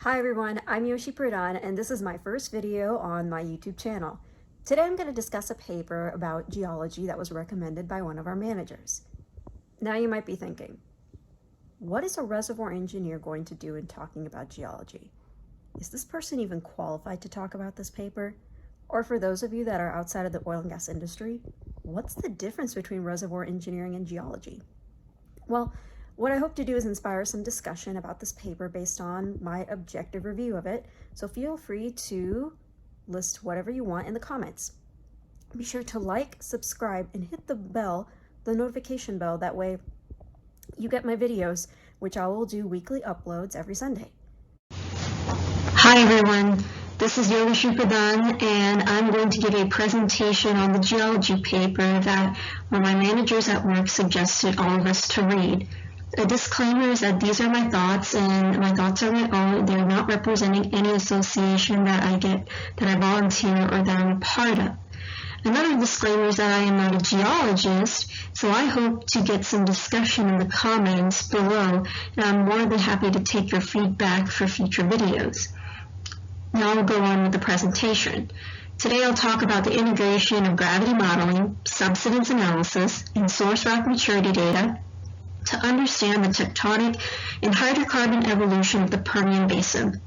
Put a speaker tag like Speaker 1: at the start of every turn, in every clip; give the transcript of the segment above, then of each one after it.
Speaker 1: Hi everyone, I'm Yoshi Pradhan and this is my first video on my YouTube channel. Today I'm going to discuss a paper about geology that was recommended by one of our managers. Now you might be thinking, what is a reservoir engineer going to do in talking about geology? Is this person even qualified to talk about this paper? Or for those of you that are outside of the oil and gas industry, what's the difference between reservoir engineering and geology? Well, what I hope to do is inspire some discussion about this paper based on my objective review of it, so feel free to list whatever you want in the comments. Be sure to like, subscribe, and hit the bell, the notification bell, that way you get my videos, which I will do weekly uploads every Sunday.
Speaker 2: Hi everyone, this is Yoshi Pradhan and I'm going to give a presentation on the geology paper that one of my managers at work suggested all of us to read. A disclaimer is that these are my thoughts and my thoughts are my own. They're not representing any association that I volunteer or that I'm a part of. Another disclaimer is that I am not a geologist, so I hope to get some discussion in the comments below, and I'm more than happy to take your feedback for future videos. Now I'll go on with the presentation. Today I'll talk about the integration of gravity modeling, subsidence analysis, and source rock maturity data to understand the tectonic and hydrocarbon evolution of the Permian Basin.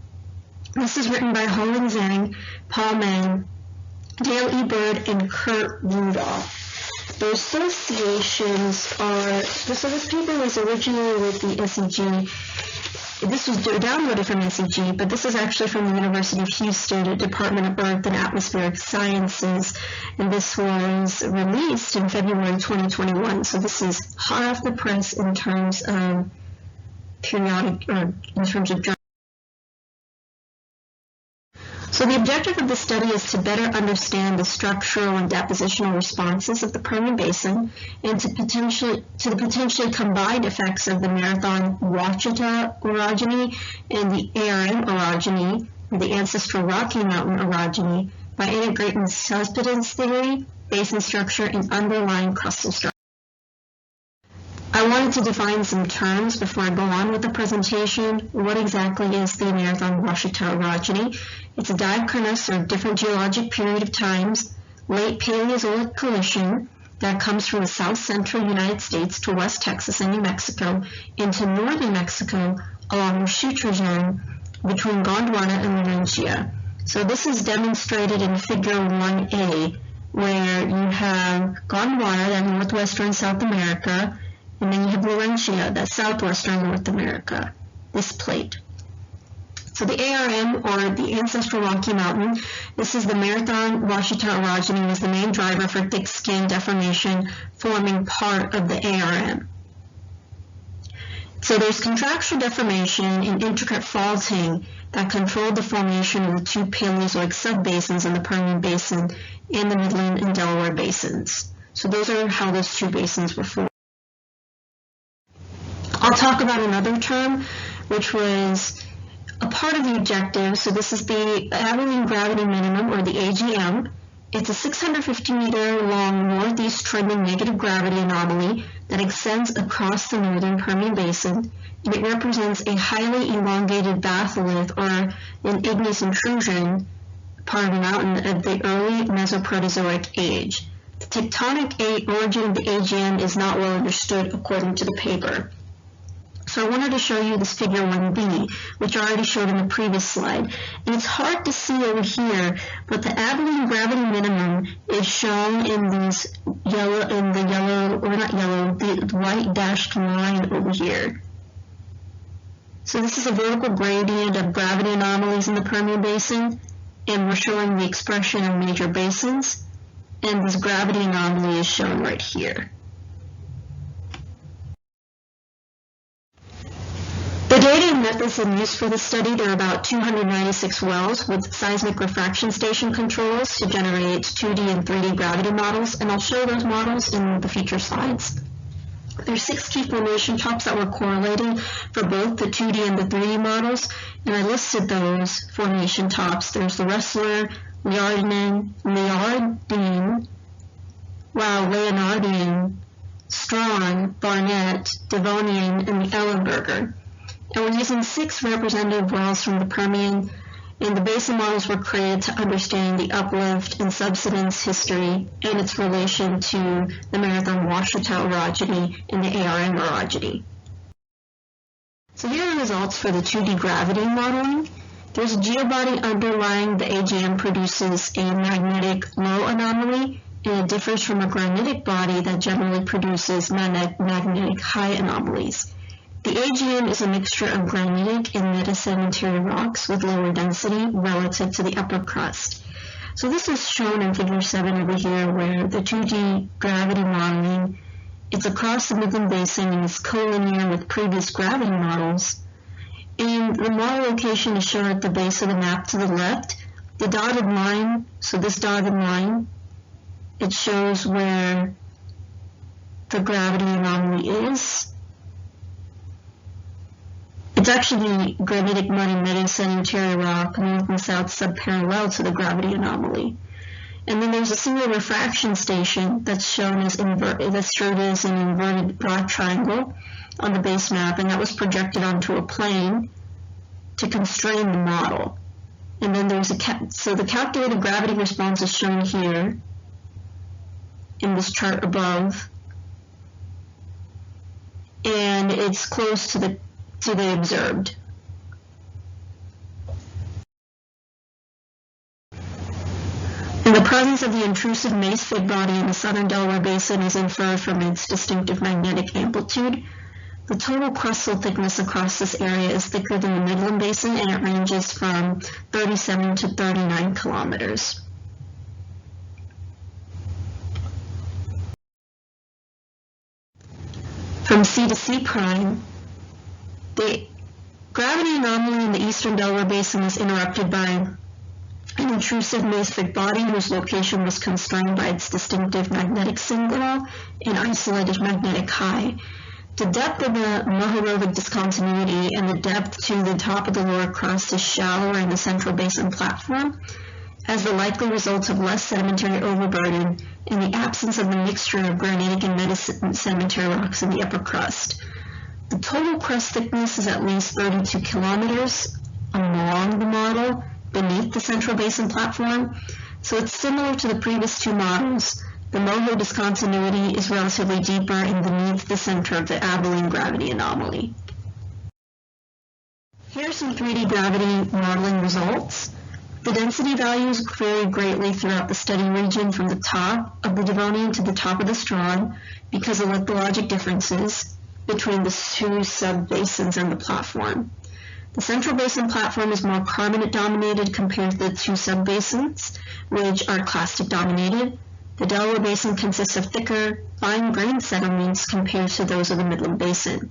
Speaker 2: This is written by Holland Zhang, Paul Mann, Dale E. Bird, and Kurt Rudolph. The associations are, so this paper was originally with the SEG. This was downloaded from SEG, but this is actually from the University of Houston, Department of Earth and Atmospheric Sciences, and this was released in February 2021. So this is hot off the press in terms of journal. So the objective of the study is to better understand the structural and depositional responses of the Permian Basin and to the potentially combined effects of the Marathon-Ouachita orogeny and the ARM orogeny, or the ancestral Rocky Mountain orogeny, by integrating subsidence theory, basin structure, and underlying crustal structure. I wanted to define some terms before I go on with the presentation. What exactly is the Marathon-Ouachita orogeny? It's a diachronous or different geologic period of times, late Paleozoic collision that comes from the south central United States to West Texas and New Mexico into northern Mexico along the Schutragen between Gondwana and Laurentia. So this is demonstrated in figure 1A, where you have Gondwana, that's northwestern South America, and then you have Laurentia, that's southwestern North America, this plate. So the ARM, or the ancestral Rocky Mountain, this is the Marathon-Ouachita orogeny, was the main driver for thick skin deformation forming part of the ARM. So there's contractural deformation and intricate faulting that controlled the formation of the two Paleozoic subbasins in the Permian Basin and the Midland and Delaware basins. So those are how those two basins were formed. I'll talk about another term, which was a part of the objective. So this is the Abilene Gravity Minimum, or the AGM. It's a 650-meter long northeast trending negative gravity anomaly that extends across the northern Permian Basin, and it represents a highly elongated batholith, or an igneous intrusion, part of the mountain of the early Mesoproterozoic age. The tectonic origin of the AGM is not well understood according to the paper. So I wanted to show you this figure 1B, which I already showed in the previous slide. And it's hard to see over here, but the Abilene gravity minimum is shown in these the white dashed line over here. So this is a vertical gradient of gravity anomalies in the Permian Basin, and we're showing the expression of major basins, and this gravity anomaly is shown right here. The data and methods in use for the study, there are about 296 wells with seismic refraction station controls to generate 2D and 3D gravity models, and I'll show those models in the future slides. There's 6 key formation tops that were correlating for both the 2D and the 3D models, and I listed those formation tops. There's the Ressler, Leonardian, Strong, Barnett, Devonian, and the Ellenberger. And we're using 6 representative wells from the Permian, and the Basin models were created to understand the uplift and subsidence history and its relation to the Marathon Washotal orogeny and the ARM orogeny. So here are the results for the 2D gravity modeling. There's a geobody underlying the AGM produces a magnetic low anomaly, and it differs from a granitic body that generally produces magnetic high anomalies. The AGM is a mixture of granitic and metasedimentary rocks with lower density relative to the upper crust. So this is shown in figure 7 over here, where the 2D gravity modeling, it's across the Midland Basin and is collinear with previous gravity models. And the model location is shown at the base of the map to the left. The dotted line, so this dotted line, it shows where the gravity anomaly is. It's actually granitic mud and metasedimentary rock, north and south subparallel to the gravity anomaly. And then there's a single refraction station that's shown as an inverted broad triangle on the base map, and that was projected onto a plane to constrain the model. And then there's so the calculated gravity response is shown here in this chart above, and it's close to the observed. And the presence of the intrusive mace-fed body in the southern Delaware Basin is inferred from its distinctive magnetic amplitude. The total crustal thickness across this area is thicker than the Midland Basin, and it ranges from 37 to 39 kilometers. From C to C prime, the gravity anomaly in the eastern Delaware Basin was interrupted by an intrusive mafic body whose location was constrained by its distinctive magnetic signal and isolated magnetic high. The depth of the Mohorovic discontinuity and the depth to the top of the lower crust is shallower in the central basin platform, as the likely result of less sedimentary overburden and the absence of the mixture of granitic and metasedimentary rocks in the upper crust. The total crust thickness is at least 32 kilometers along the model beneath the central basin platform, so it's similar to the previous two models. The Moho discontinuity is relatively deeper and beneath the center of the Abilene gravity anomaly. Here are some 3D gravity modeling results. The density values vary greatly throughout the study region from the top of the Devonian to the top of the Strahd because of lithologic differences between the two sub-basins and the platform. The central basin platform is more carbonate dominated compared to the two sub-basins, which are clastic dominated. The Delaware Basin consists of thicker, fine-grained sediments compared to those of the Midland Basin.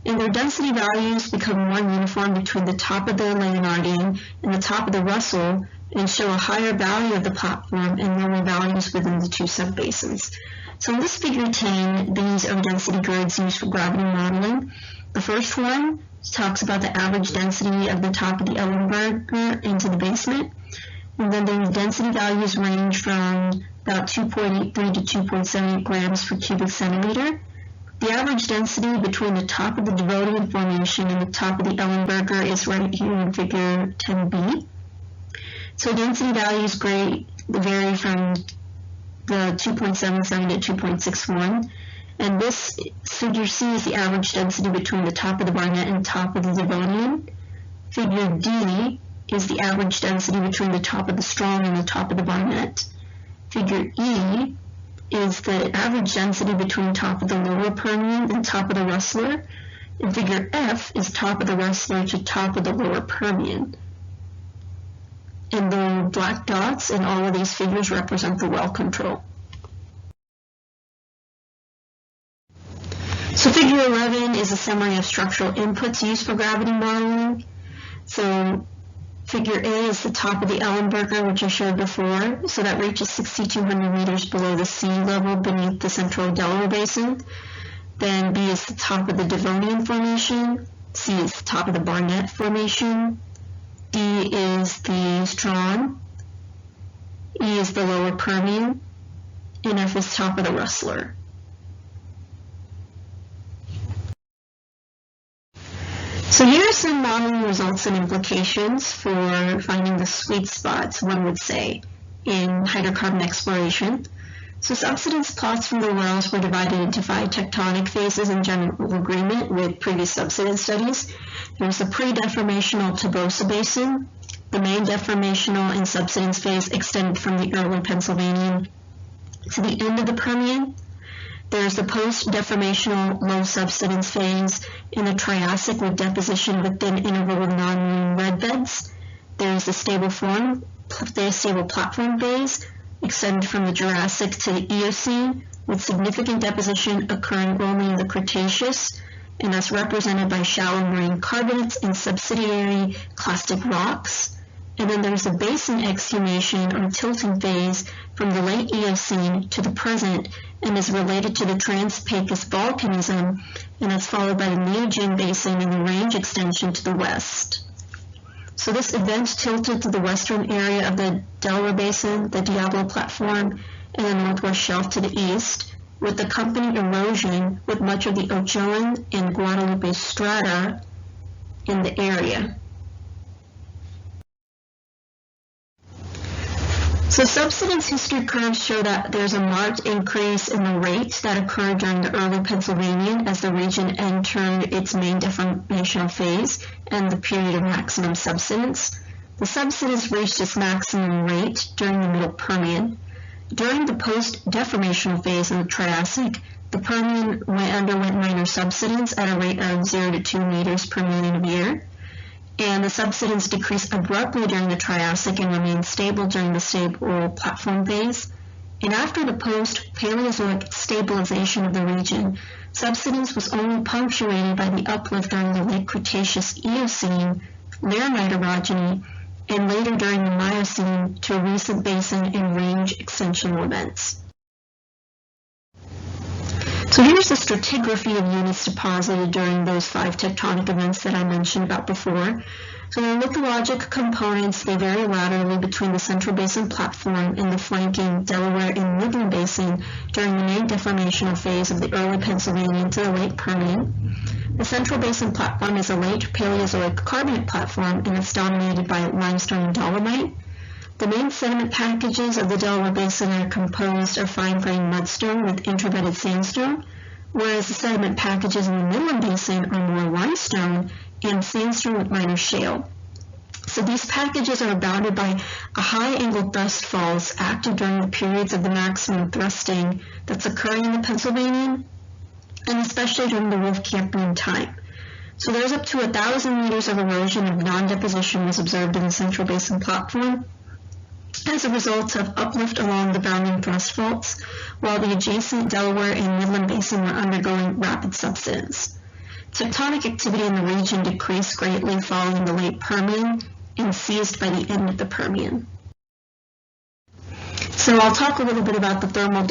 Speaker 2: And their density values become more uniform between the top of the Leonardian and the top of the Russell and show a higher value of the platform and lower values within the two sub-basins. So in this figure 10, these are density grids used for gravity modeling. The first one talks about the average density of the top of the Ellenberger into the basement. And then the density values range from about 2.83 to 2.78 grams per cubic centimeter. The average density between the top of the Devonian formation and the top of the Ellenberger is right here in figure 10b. So density values vary from the 2.77 to 2.61. And this figure C is the average density between the top of the Barnett and top of the Devonian. Figure D is the average density between the top of the Strong and the top of the Barnett. Figure E is the average density between top of the Lower Permian and top of the Rustler. And figure F is top of the Rustler to top of the Lower Permian. And the black dots in all of these figures represent the well control. So figure 11 is a summary of structural inputs used for gravity modeling. So figure A is the top of the Ellenberger, which I showed before, so that reaches 6,200 meters below the sea level beneath the central Delaware Basin. Then B is the top of the Devonian Formation, C is the top of the Barnett Formation, D is the Strahd, E is the Lower Permian, and F is top of the Rustler. So here are some modeling results and implications for finding the sweet spots, one would say, in hydrocarbon exploration. So subsidence plots from the wells were divided into 5 tectonic phases in general agreement with previous subsidence studies. There's the pre-deformational Toboso Basin. The main deformational and subsidence phase extended from the early Pennsylvanian to the end of the Permian. There's the post-deformational low subsidence phase in the Triassic with deposition within interval of non-marine red beds. There's the stable platform phase extended from the Jurassic to the Eocene with significant deposition occurring only in the Cretaceous, and that's represented by shallow marine carbonates and subsidiary clastic rocks. And then there's a basin exhumation or tilting phase from the late Eocene to the present and is related to the Trans-Pecos volcanism, and that's followed by the Neogen Basin and the range extension to the west. So this event tilted to the western area of the Delaware Basin, the Diablo Platform, and the Northwest Shelf to the east, with accompanying erosion with much of the Ochoan and Guadalupe strata in the area. So subsidence history curves show that there's a marked increase in the rate that occurred during the early Pennsylvanian as the region entered its main deformational phase and the period of maximum subsidence. The subsidence reached its maximum rate during the middle Permian. During the post-deformational phase in the Triassic, the Permian underwent minor subsidence at a rate of 0 to 2 meters per million of year. And the subsidence decreased abruptly during the Triassic and remained stable during the stable platform phase. And after the post-Paleozoic stabilization of the region, subsidence was only punctuated by the uplift during the late Cretaceous Eocene, Laramide orogeny, and later during the Miocene to recent basin and range extensional events. So here's the stratigraphy of units deposited during those 5 tectonic events that I mentioned about before. So the lithologic components, they vary laterally between the Central Basin platform and the flanking Delaware and Midland Basin during the main deformational phase of the early Pennsylvanian to the late Permian. The Central Basin platform is a late Paleozoic carbonate platform, and it's dominated by limestone and dolomite. The main sediment packages of the Delaware Basin are composed of fine-grained mudstone with interbedded sandstone, whereas the sediment packages in the Midland Basin are more limestone and sandstone with minor shale. So these packages are bounded by a high-angle thrust faults active during the periods of the maximum thrusting that's occurring in the Pennsylvanian, and especially during the Wolfcampian time. So there's up to 1,000 meters of erosion of non-deposition was observed in the Central Basin platform as a result of uplift along the bounding thrust faults, while the adjacent Delaware and Midland Basin were undergoing rapid subsidence. Tectonic activity in the region decreased greatly following the late Permian and ceased by the end of the Permian. So I'll talk a little bit about the thermal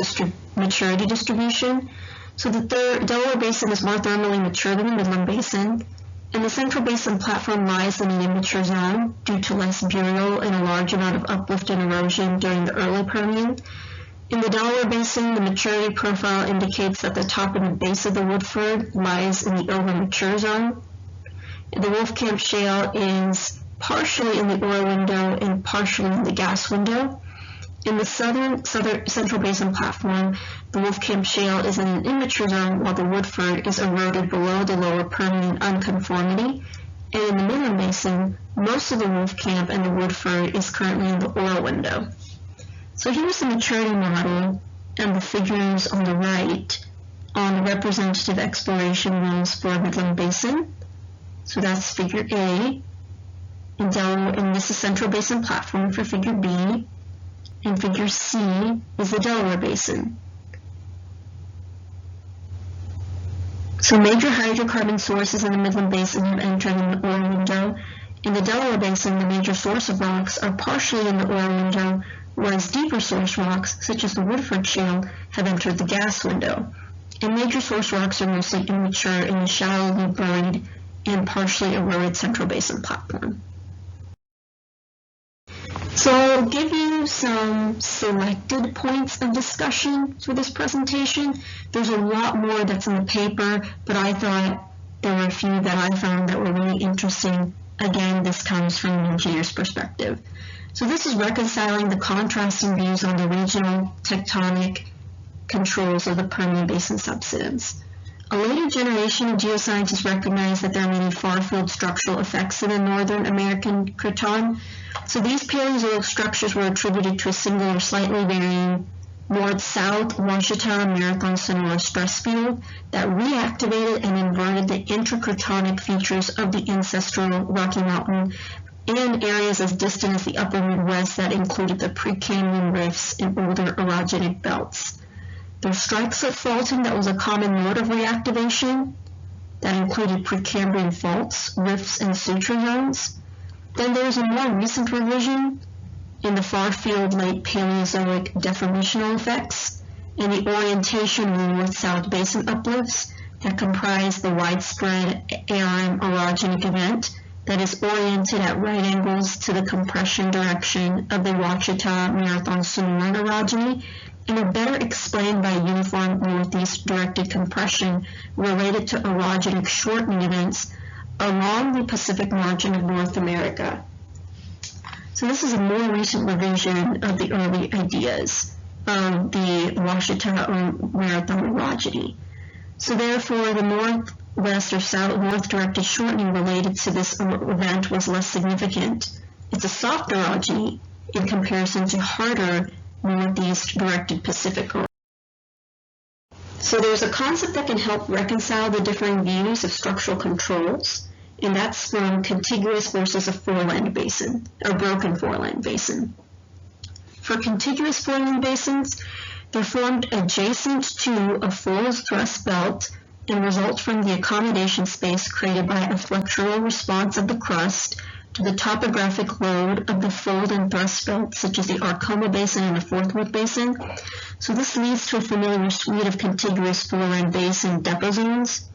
Speaker 2: maturity distribution. So the Delaware Basin is more thermally mature than the Midland Basin, and the Central Basin platform lies in an immature zone due to less burial and a large amount of uplift and erosion during the early Permian. In the Delaware Basin, the maturity profile indicates that the top and the base of the Woodford lies in the over-mature zone. The Wolfcamp Shale is partially in the oil window and partially in the gas window. In the southern Central Basin platform, the Wolfcamp Shale is in an immature zone while the Woodford is eroded below the lower Permian unconformity. And in the Midland Basin, most of the Wolfcamp and the Woodford is currently in the oil window. So here's the maturity model and the figures on the right on the representative exploration wells for Midland Basin. So that's figure A, and this is Central Basin platform for figure B, and figure C is the Delaware Basin. So major hydrocarbon sources in the Midland Basin have entered in the oil window. In the Delaware Basin, the major source of rocks are partially in the oil window, whereas deeper source rocks, such as the Woodford Shale, have entered the gas window. And major source rocks are mostly immature in the shallowly buried and partially eroded Central Basin platform. So I'll give you some selected points of discussion for this presentation. There's a lot more that's in the paper, but I thought there were a few that I found that were really interesting. Again, this comes from an engineer's perspective. So this is reconciling the contrasting views on the regional tectonic controls of the Permian Basin subsidence. A later generation of geoscientists recognized that there are many far-field structural effects in the Northern American Craton. So these Paleozoic structures were attributed to a single or slightly varying north-south Ouachita Marathon Sonora stress field that reactivated and inverted the intracratonic features of the ancestral Rocky Mountain and areas as distant as the upper Midwest that included the Precambrian rifts and older orogenic belts. There's strike-slip faulting that was a common mode of reactivation that included Precambrian faults, rifts, and suture zones. Then there's a more recent revision in the far-field late Paleozoic deformational effects and the orientation of the north-south basin uplifts that comprise the widespread ARM orogenic event that is oriented at right angles to the compression direction of the Ouachita Marathon Sonoran orogeny and are better explained by uniform northeast-directed compression related to orogenic shortening events along the Pacific margin of North America. So this is a more recent revision of the early ideas of the Ouachita Marathon orogeny. So therefore, the northwest or north-directed shortening related to this event was less significant. It's a soft orogeny in comparison to harder northeast-directed Pacific orogeny. So there's a concept that can help reconcile the differing views of structural controls, and that's from contiguous versus a foreland basin, or broken foreland basin. For contiguous foreland basins, they're formed adjacent to a full thrust belt and result from the accommodation space created by a flexural response of the crust to the topographic load of the fold and thrust belts, such as the Arkoma Basin and the Fort Worth Basin. So this leads to a familiar suite of contiguous foreland basin depot zones.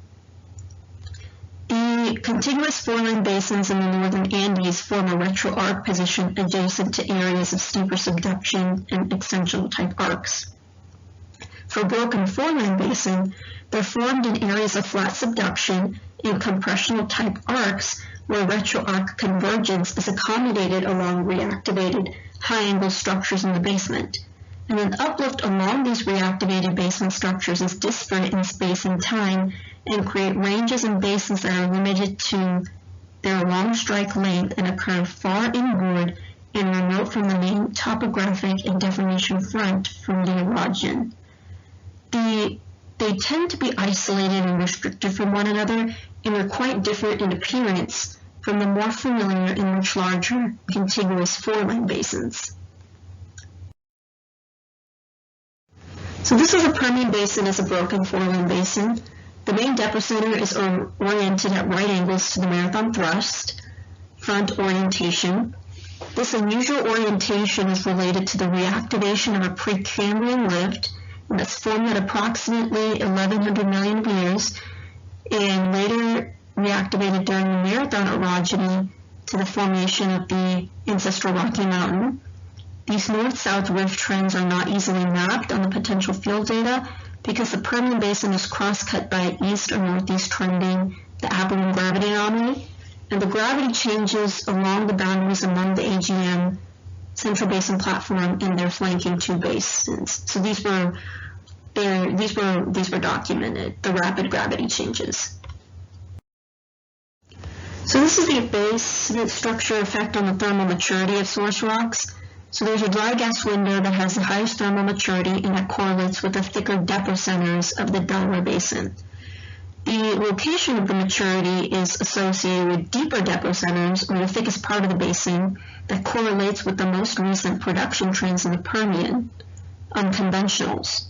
Speaker 2: The contiguous foreland basins in the northern Andes form a retro-arc position adjacent to areas of steeper subduction and extensional type arcs. For broken foreland basin, they're formed in areas of flat subduction and compressional type arcs where retro-arc convergence is accommodated along reactivated high-angle structures in the basement. And an uplift along these reactivated basement structures is disparate in space and time and create ranges and basins that are limited to their long strike length and occur far inboard and remote from the main topographic and deformation front from the erosion. They tend to be isolated and restricted from one another and are quite different in appearance from the more familiar and much larger contiguous foreland basins. So this is a Permian Basin as a broken foreland basin. The main depot center is oriented at right angles to the marathon thrust, front orientation. This unusual orientation is related to the reactivation of a Precambrian lift that's formed at approximately 1100 million years and later reactivated during the marathon orogeny to the formation of the ancestral Rocky Mountain. These north-south rift trends are not easily mapped on the potential field data because the Permian Basin is cross-cut by east or northeast trending the Abilene gravity anomaly, and the gravity changes along the boundaries among the AGM Central Basin platform and their flanking two basins. So these were documented, the rapid gravity changes. So this is the basement structure effect on the thermal maturity of source rocks. So there's a dry gas window that has the highest thermal maturity and that correlates with the thicker depot centers of the Delaware Basin. The location of the maturity is associated with deeper depot centers or the thickest part of the basin that correlates with the most recent production trends in the Permian, unconventionals.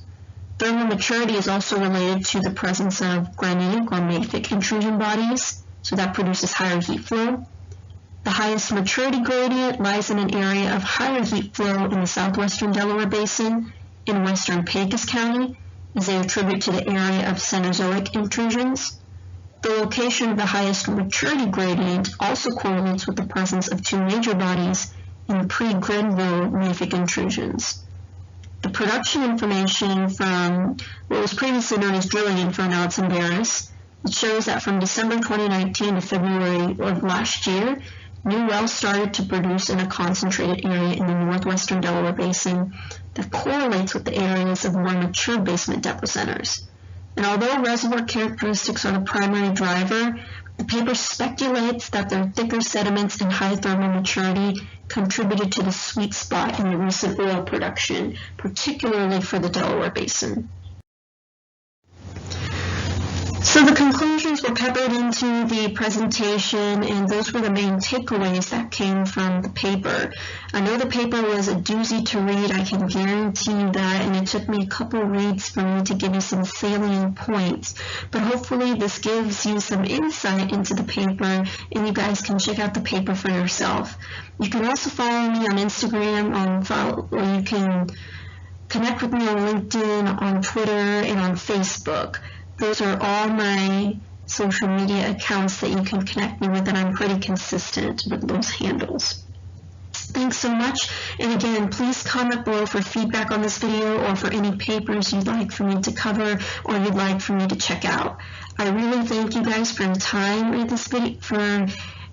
Speaker 2: Thermal maturity is also related to the presence of granitic or mafic intrusion bodies, so that produces higher heat flow. The highest maturity gradient lies in an area of higher heat flow in the southwestern Delaware Basin in western Pecos County, as they attribute to the area of Cenozoic intrusions. The location of the highest maturity gradient also correlates with the presence of two major bodies in pre-Grenville mafic intrusions. The production information from what was previously known as drilling info, now it's in Barris, It shows that from December 2019 to February of last year, new wells started to produce in a concentrated area in the northwestern Delaware Basin that correlates with the areas of more mature basement depositors. And although reservoir characteristics are the primary driver, the paper speculates that their thicker sediments and high thermal maturity contributed to the sweet spot in the recent oil production, particularly for the Delaware Basin. So the conclusions were peppered into the presentation, and those were the main takeaways that came from the paper. I know the paper was a doozy to read, I can guarantee you that, and it took me a couple reads for me to give you some salient points. But hopefully this gives you some insight into the paper, and you guys can check out the paper for yourself. You can also follow me on Instagram, or you can connect with me on LinkedIn, on Twitter, and on Facebook. Those are all my social media accounts that you can connect me with, and I'm pretty consistent with those handles. Thanks so much, and again, please comment below for feedback on this video or for any papers you'd like for me to cover or you'd like for me to check out. I really thank you guys for your time in this video,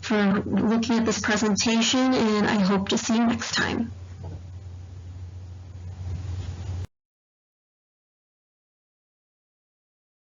Speaker 2: for looking at this presentation, and I hope to see you next time.